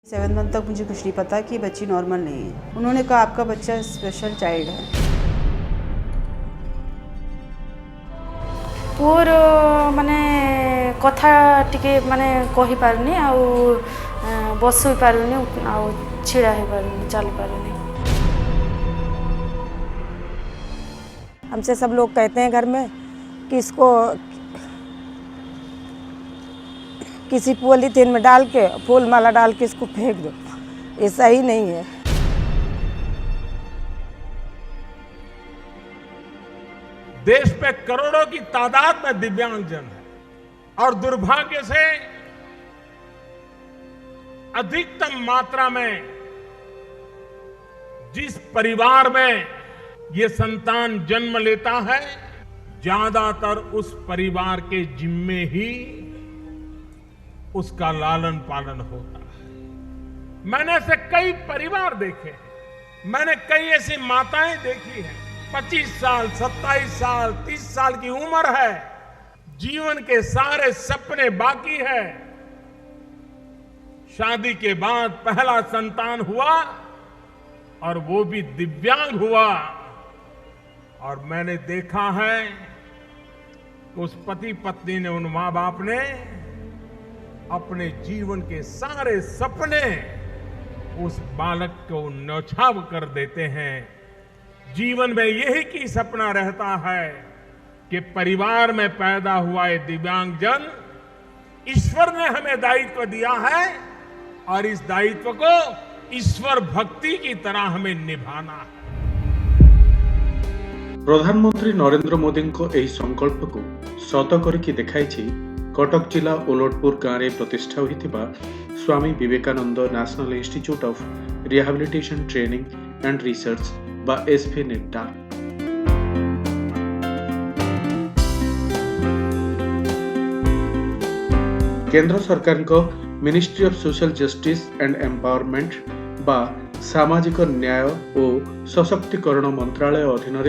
7 month तक मुझे कुछ नहीं पता कि बच्ची नॉर्मल नहीं है। उन्होंने कहा आपका बच्चा स्पेशल चाइल्ड है। पुअर माने कथा टिके माने कहि पारुनी आ बसु पारुनी आ छिड़ा हे पारुनी चल पारुनी। हमसे सब लोग कहते हैं घर में कि इसको किसी पॉलीथीन में डाल के फूल माला डाल के इसको फेंक दो। ये सही नहीं है। देश पे करोड़ों की तादाद में दिव्यांगजन है और दुर्भाग्य से अधिकतम मात्रा में जिस परिवार में ये संतान जन्म लेता है ज्यादातर उस परिवार के जिम्मे ही उसका लालन पालन होता है। मैंने ऐसे कई परिवार देखे हैं, मैंने कई ऐसी माताएं देखी हैं 25 साल 27 साल 30 साल की उम्र है, जीवन के सारे सपने बाकी है, शादी के बाद पहला संतान हुआ और वो भी दिव्यांग हुआ और मैंने देखा है कि उस पति पत्नी ने उन मां बाप ने अपने जीवन के सारे सपने उस बालक को न्यौछावर कर देते हैं। जीवन में यही की सपना रहता है कि परिवार में पैदा हुआ ये दिव्यांगजन ईश्वर ने हमें दायित्व दिया है और इस दायित्व को ईश्वर भक्ति की तरह हमें निभाना है। प्रधानमंत्री नरेंद्र मोदी को यही संकल्प को सत करके देखाई कटक जिला ओलटपुर गाँव में प्रतिष्ठा होता Swami Vivekananda National Institute of Rehabilitation Training and Research बा एसपी नेटा। केंद्र सरकार को Ministry of Social Justice and Empowerment बा सामाजिक न्याय और सशक्तिकरण मंत्रालय अधीन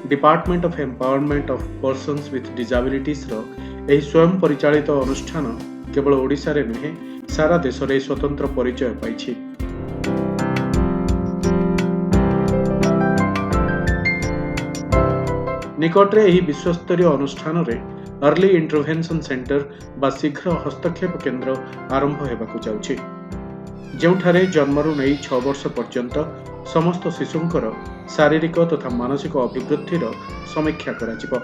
Department of Empowerment of Persons with Disabilities रो यह स्वयं परिचालित अनुष्ठान केवल ओडिशा रे नुहे सारा देश में स्वतंत्र परिचय पाई। निकटरे यही विश्वस्तरीय अनुष्ठान रे अर्ली इंटरवेंशन सेंटर बा शीघ्र हस्तक्षेप केन्द्र आरंभ होबाकु जाउछि, जेउठारे जन्मरू नहीं 6 वर्ष पर्यंत समस्त शिशुंकर शारीरिक तथा मानसिक अभिवृद्धिर समीक्षा कराजिबो।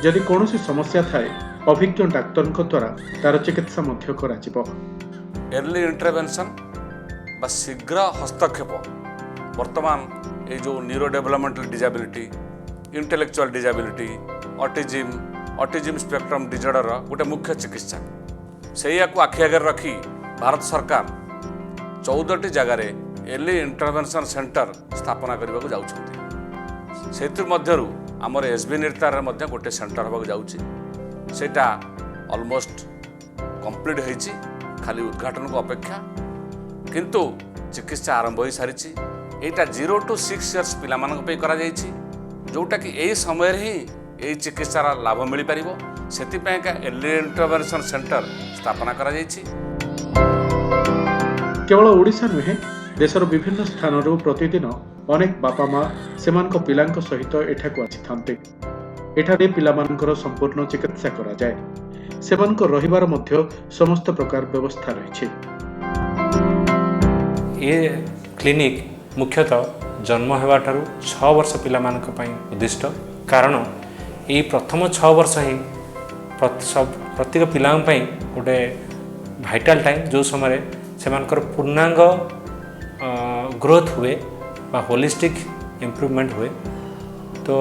जदि कौनसी समस्या थाए अभिज्ञ डाक्तर द्वारा तार चिकित्सा मध्य कराजिबो। अर्ली इंटरवेंशन बा शीघ्र हस्तक्षेप वर्तमान ये जो neuro developmental disability, intellectual disability, autism spectrum disorder गोटे मुख्य चिकित्सा से आखि आगे रखी भारत सरकार 14टी जगार अर्ली इंटरवेंशन सेंटर स्थापना करने को जाउछन्ति। सेतु मध्यरु आमर एसबी निर्तार मध्य गोटे सेंटर होगा जाउछि, सेटा ऑलमोस्ट कंप्लीट होइछि, खाली उद्घाटन को अपेक्षा, किंतु चिकित्सा आरंभ हो सारी। एटा 0 to 6 इयर्स पिला मानक पे करा जाइछि, जोटा कि एई समय रे ही एई चिकित्सार लाभ मिल पारिबो। सेति पय का अर्ली इंटरवेंशन सेंटर स्थापना करा जाइछि। केवल ओडिशा नुहे देशर विभिन्न स्थान प्रतिदिन अनेक बापा माँ सेमान पिलांक सहित एठाकु आसिथान्ते। एठारे पिलामानकर संपूर्ण चिकित्सा करा जाए, सेमानक रहिबार मध्य समस्त प्रकार व्यवस्था रहिछि। ये क्लिनिक मुख्यतः जन्म हेबाठारु 6 वर्ष पिलामानक पई उद्दिष्ट, कारण ये प्रथम 6 वर्ष ही प्रत्येक पिलांक पई गोटे भाइटाल टाइम जो समय सेमानकर पूर्णांग ग्रोथ हुए बा होलिस्टिक इम्प्रूवमेंट हुए। तो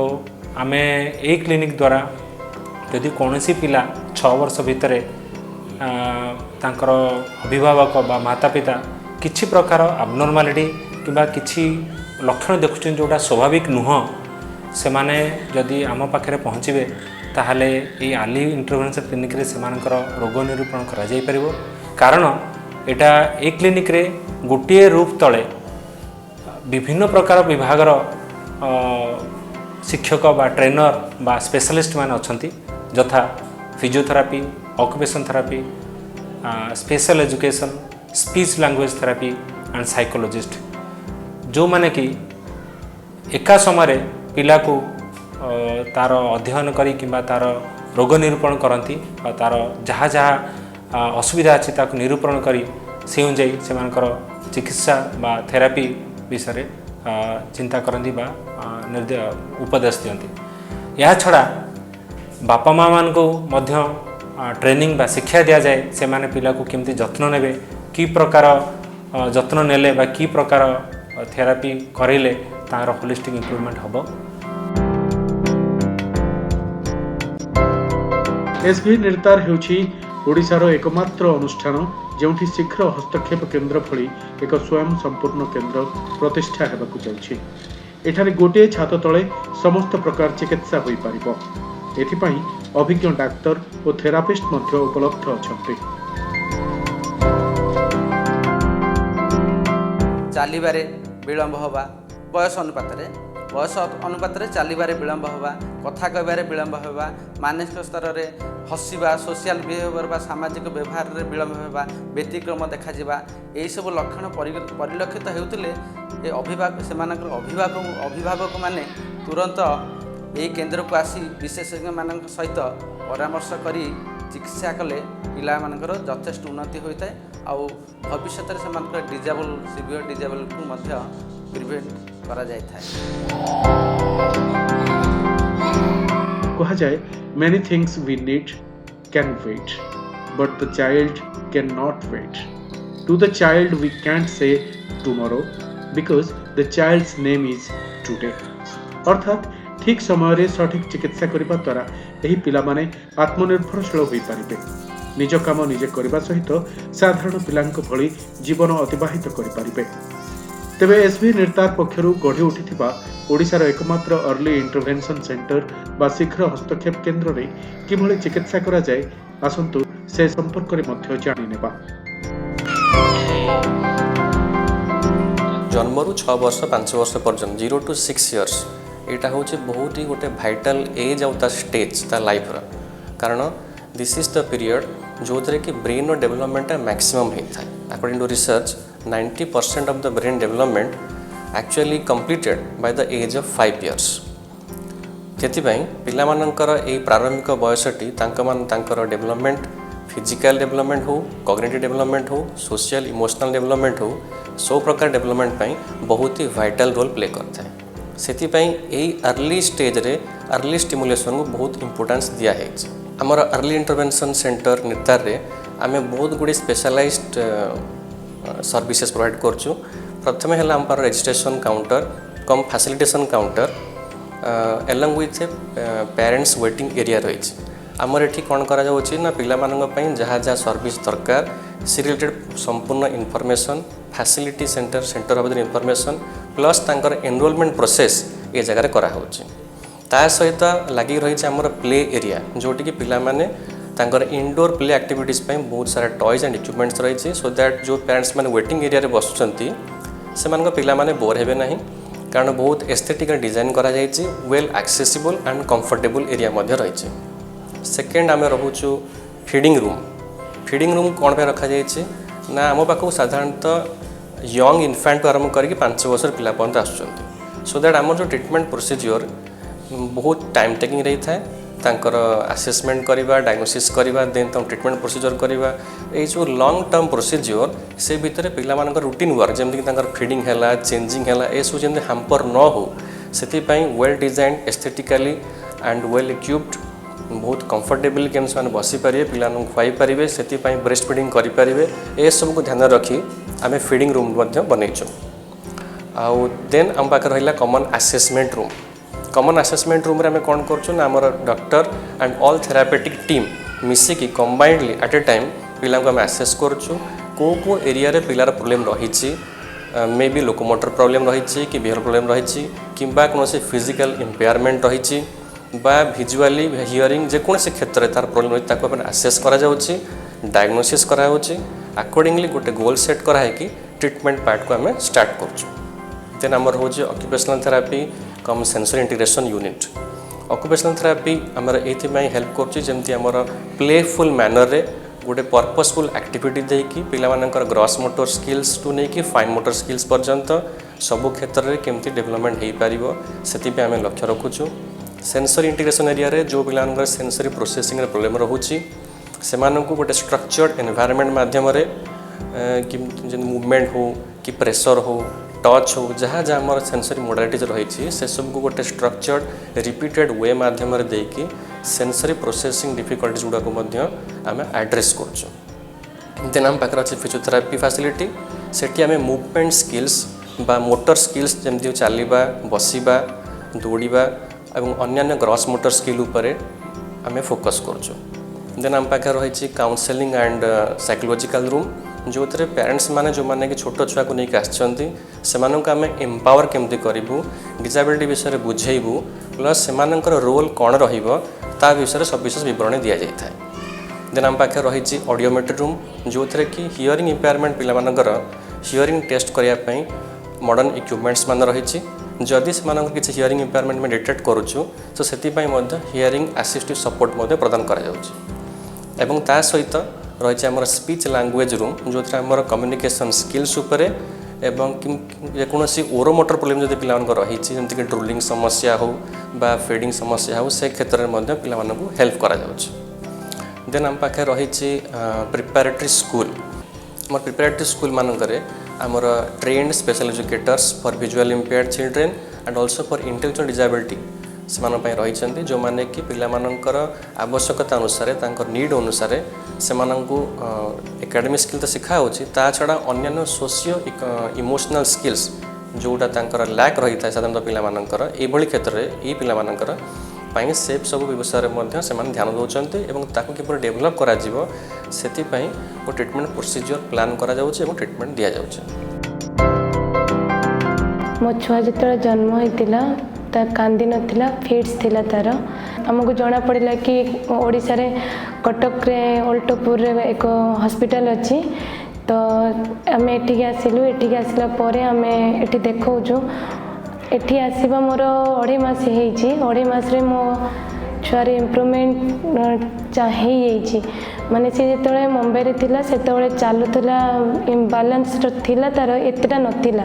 आमे ए क्लिनिक द्वारा यदि कौनसी पिला 6 वर्ष भितर तांकर अभिभावक बा माता पिता किछि प्रकार अबनॉर्मालिटी किबा किछि लक्षण देखुछन जोटा स्वाभाविक नुह, से माने यदि आम पाखे पहुँचे ताहले ये अर्ली इंटरवेंशन क्लिनिक रे सेमानकर रोग निरूपण करा जाय परिबो। कारण एटा ए क्लिनिक रे गोटे रूप तले विभिन्न प्रकार विभागर शिक्षक बा ट्रेनर बा स्पेशलिस्ट मान अछंती, जथा physiotherapy, occupation therapy, special education, speech language therapy and psychologist जो माने कि एका समय पिला को तार अध्ययन करी किंबा तार रोग निरूपण करती तार जहाँ जहाँ असुविधा अच्छी ताको निरूपण करी से अनुजाई से चिकित्सा बा थेरापी विषय चिंता करती बा उपदेश दियंती। या छड़ा बापा माँ मान को मध्य ट्रेनिंग बा शिक्षा दिया जाए से माने पिला को केमती जत्न नेबे कि प्रकार जत्न नेले बा कि प्रकार थेरापी करेले तार होलिस्टिक इम्प्रूवमेंट हबो। एसभी निर्तार हेउछि ओडिशार एकमात्र अनुष्ठान जेउठी शीघ्र हस्तक्षेप केन्द्र भली एक स्वयं संपूर्ण केन्द्र प्रतिष्ठा हेबाकु जाउछि। एठारे गोटे छात तले समस्त प्रकार चिकित्सा होई पारिबो। एथिपाई अभिज्ञ डाक्तर और थेरापिस्ट मध्य उपलब्ध अछंती। चालिबारे विलंब होगा बयस अनुपात चलबारे विलंब होगा कथा कहबारे विलंब होगा मानसिक स्तर में हसवा सोशल बिहेवियर बा सामाजिक व्यवहार में विलंब होगा व्यतिक्रम देखा यही सब लक्षण परिलक्षित होते अभिभावक माने तुरंत यही केन्द्र को आसी विशेषज्ञ मान सहित परामर्श कर चिकित्सा कले पिला मानकर यथेष्ट उन्नति होता है आउ भविष्य में से डिजेबल सीवियर डिजेबल को प्रिवेंट करा जाय था। कहा जाए many things we need can wait but the child cannot wait. To the child we can't say tomorrow because the child's name is today. अर्थात ठीक समय सठिक चिकित्सा करने द्वारा यही पिला माने आत्मनिर्भरशील हो पारिबे। निज काम निजे करने सहित साधारण पिलांक भली जीवन अतिबाहित करि पारिबे। तेबे एसवी निर्तार पक्षरु गढ़ी उठिथिबा ओडिशार एकमात्र अर्ली इंटरवेंशन सेंटर बा शीघ्र हस्तक्षेप केन्द्र रे किभली चिकित्सा करा जाए आसंतु से संपर्क रे मध्य जानि नेबा। जन्मरू 6 वर्ष 5 वर्ष पर्यंत 0 to 6 years एटा होचे बहुत ही गोटे भाइटल एज आउ ता स्टेज ता लाइफ रा कारण दिस इज द पीरियड जो थरे कि ब्रेन और डेवलपमेंट मैक्सिमम होता है। According to research 90% of the brain development actually completed by the age of 5 years। ସେଥିପାଇଁ ପିଲାମାନଙ୍କର ଏହି ପ୍ରାରମ୍ଭିକ ବୟସଟି ତାଙ୍କର ଡେଭଲପମେଣ୍ଟ फिजिकल डेवलपमेंट हो कॉग्निटिव डेवलपमेंट हो सोशल इमोशनल डेवलपमेंट हो सब प्रकार डेवलपमेंट पाई बहुत ही वाइटल रोल प्ले करता है। सेतिपाई यही अर्ली स्टेज रे अर्ली स्टिमुलेशन को बहुत इंपोर्टेंस दिया है। आमर अर्ली इंटरवेंशन सेंटर निर्तार रे आमे बहुत गुडी स्पेशलाइज्ड सर्विसेज प्रोवाइड करछु। प्रथम है आम पर registration counter come facilitation counter along with parents waiting area रही। आमर एठी कौन करा जाउछि ना पिला मानक पई जहाँ जहाँ सर्विस दरकार से रिलेटेड संपूर्ण information facility centre of the information plus तांकर एनरोलमेंट प्रोसेस ये जगह करा होछि। ता सहित लगी रही आमर प्ले एरिया जोटि कि पिला माने तांकर इंडोर प्ले एक्टिविटीज पई बहुत सारा टॉयज एंड इक्विपमेंट्स रही सो दैट जो पेरेंट्स माने वेटिंग एरिया रे बसुचंती से मानक पिला माने बोर हेबे नहीं कारण बहुत एस्थेटिकल डिजाइन करा जायछि well accessible and comfortable area मध्य रही। सेकेंड आम रोचु फीडिंग रूम कौन पे रखा जाइए ना आम पाक साधारणतः यंग इनफैंट आरंभ करके 5 वर्ष पिला पर्यंत आसुच्चंती सो दैट आम जो ट्रिटमेंट प्रोसीजर बहुत टाइम टेकिंग रही था तांकर असेसमेंट करवा डायग्नोसिस करवा देन तम ट्रिटमेंट प्रोसीजर करवा ये जो लॉन्ग टर्म प्रोसीजर से भितर पिला मानकर रूटीन वर्क जमती तांकर फीडिंग है चेंजिंग है ये सब जमी हाम्पर न हो से well design aesthetically and well equipped बहुत कंफर्टेबल केम से बसी पारे पिला खुआई पारे से ब्रेस्ट फीडिंग करें ये सब को ध्यान रखी आम फीडिंग रूम बनईचु। आउ देन आम पाखे रहा कॉमन असेसमेंट रूम रे आम कौन कर आमर doctor and all therapeutic team मिसिकी कंबाइंडली एट ए टाइम पिला को आम आसेस करुँ को एरिया रे पिलार प्रोब्लेम रही मे बी लोकोमोटर प्रोब्लेम रही कि बिहेवियर प्रोब्लेम रही कि कौन फिजिकल इम्पेयरमेंट रही बा विजुअली हियरिंग जेकोसी क्षेत्र में तार प्रोब्लेम रही ताको आसेस करा जाउछि डायग्नोसिस करा होछि अकॉर्डिंगली गोटे गोल सेट करा है कि ट्रीटमेंट पार्ट को आम स्टार्ट करछु। देन आमर होछि occupational therapy cum sensory integration unit. Occupational therapy आमर एथि हेल्प करछि जेमति आमर प्लेफुल मैनर रे गोटे पर्पसफुल एक्टिविटी देकी पिलामानकर ग्रॉस मोटर स्किल्स टू नहीं फाइन मोटर स्किल्स पर्यंत सबु क्षेत्र में केमती डेवलपमेंट हो पार से आम लक्ष्य रखुचु। सेंसरी इंटीग्रेशन एरिया रे जो पिलामानकर सेंसरी प्रोसेसिंग रे प्रॉब्लम रहुची से गोटे स्ट्रक्चर्ड एनवायरनमेंट माध्यम कि मूवमेंट हो कि प्रेशर हो टच हो जहाँ जहाँ आम सेंसरी मोडालिटीज रही से सब को गोटे स्ट्रक्चर्ड रिपीटेड वे माध्यम देकी सेंसरी प्रोसेसिंग डिफिकल्टीज गुड़ाक आम एड्रेस कर। देन आम पाखे अच्छे फिजियोथेरापी फैसिलिटी सेठी आम मूवमेंट स्किल्स बा मोटर स्किल्स जमती चलवा बसवा दौड़ा और अन्य ग्रॉस मोटर स्किल उपर आम फोकस करुँ। देन आम पाखे रही काउंसलिंग एंड साइकोलॉजिकल रूम जो थे पेरेंट्स माने जो माने कि छोट छुआ को नहीं आम एम्पावर केमती करूँ डिसेबिलिटी विषय बुझेबू प्लस से रोल कौन रा विषय सविशेष बरणी दि जाए। देन आम पाखे रही ऑडियोमेट्री रूम जो थे कि हियरिंग इम्पेयरमेंट पिलामानकर हियरिंग टेस्ट करने मॉडर्न इक्विपमेंट्स मान रही जदि से किसी हियरिंग इम्पेयरमेंट में डिटेक्ट करुचु तो से हियरिंग असिस्टिव सपोर्ट प्रदान कर ता सहित रही आम स्पीच लैंग्वेज रूम जो थे आम कम्युनिकेशन स्किल्स उपर एवं जेकोसी ओरोमोटर प्रोब्लेम जब पिला रही जमीक ड्रूलिंग समस्या हो बा फीडिंग समस्या हो से क्षेत्र में पिला हेल्प करा जाउछ। देन आम पाखे रही प्रिपेरेटरी स्कूल आम प्रिपेरेटरी स्कूल मानक आमर trained special educators for visual impaired children and also for intellectual disability से रही जो मैंने कि पिलामानकर आवश्यकता अनुसार तांकर नीड अनुसार से एकेडमिक स्किल तो शिखा ता छड़ा अन्य सोशियो इमोशनल स्किल्स जोटा तांकर लैक रही था साधारणतः पिलामानकर एभली क्षेत्र में ये पिलामानकर से सब व्यवसाय में ध्यान दौरान किपर डेभलप करा से ट्रिटमेंट प्रोसीजर प्लान करा ट्रिटमेंट दि जाउछ। मो छुआ जो जन्म होता तार कांदी नथिला फिट्स थिला तार आमको जना पड़ा कि ओडिशा रे कटक रे ओल्टोपुर रे एक हॉस्पिटल अच्छी तो आम एठिक आसिलु एठिक आसला परे आम एठी देखौछु एठी आसीबा मोर 2.5 मास हेइची 2.5 मास रे मो छुआर इम्प्रूवमेंट चाहिए माने से जो मुंबई रे थिला सेतबेले चलुला इम्बालांस थिला तार एतटा नथिला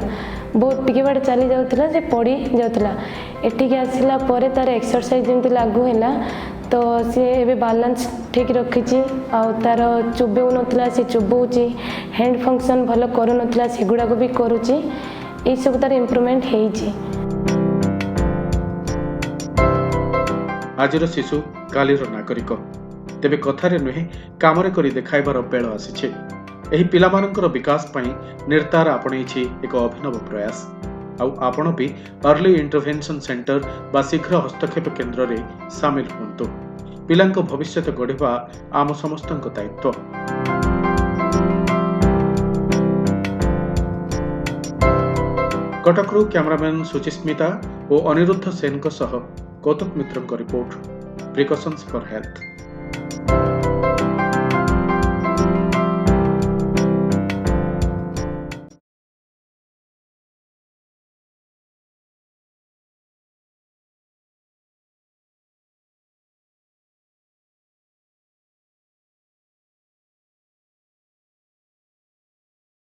बहुत टिके बाटे चली जाउथला से पड़ी जाउथला एठिक आसिला परे तार एक्सरसाइज जमती लागू हैला तो सी एबे बैलेंस ठीक रखिची आ तार चुबेउ नथला से चुबौची हैंड फंक्शन भलो करू नथला सेगुडा को भी करूची ए सब तार इम्प्रूवमेंट हेइची। आजिर शिशु कालीर नागरिक तेबे कथारे नुहे कामरे करी देखाइबार बेल आसीछे। एही पिलामानंकर विकास पई निर्तार आपणैछि एक अभिनव प्रयास आउ आपण भी अर्ली इंटरवेंशन सेंटर बा शीघ्र हस्तक्षेप केन्द्र रे शामिल हुंतु। पिलांक भविष्यत गढ़िबा आम समस्तंक दायित्व। कटकरू कैमरामैन सुचिस्मिता और अनिरुद्ध सेन सह कौतुक मित्र रिपोर्ट प्रिकॉशंस फॉर हेल्थ।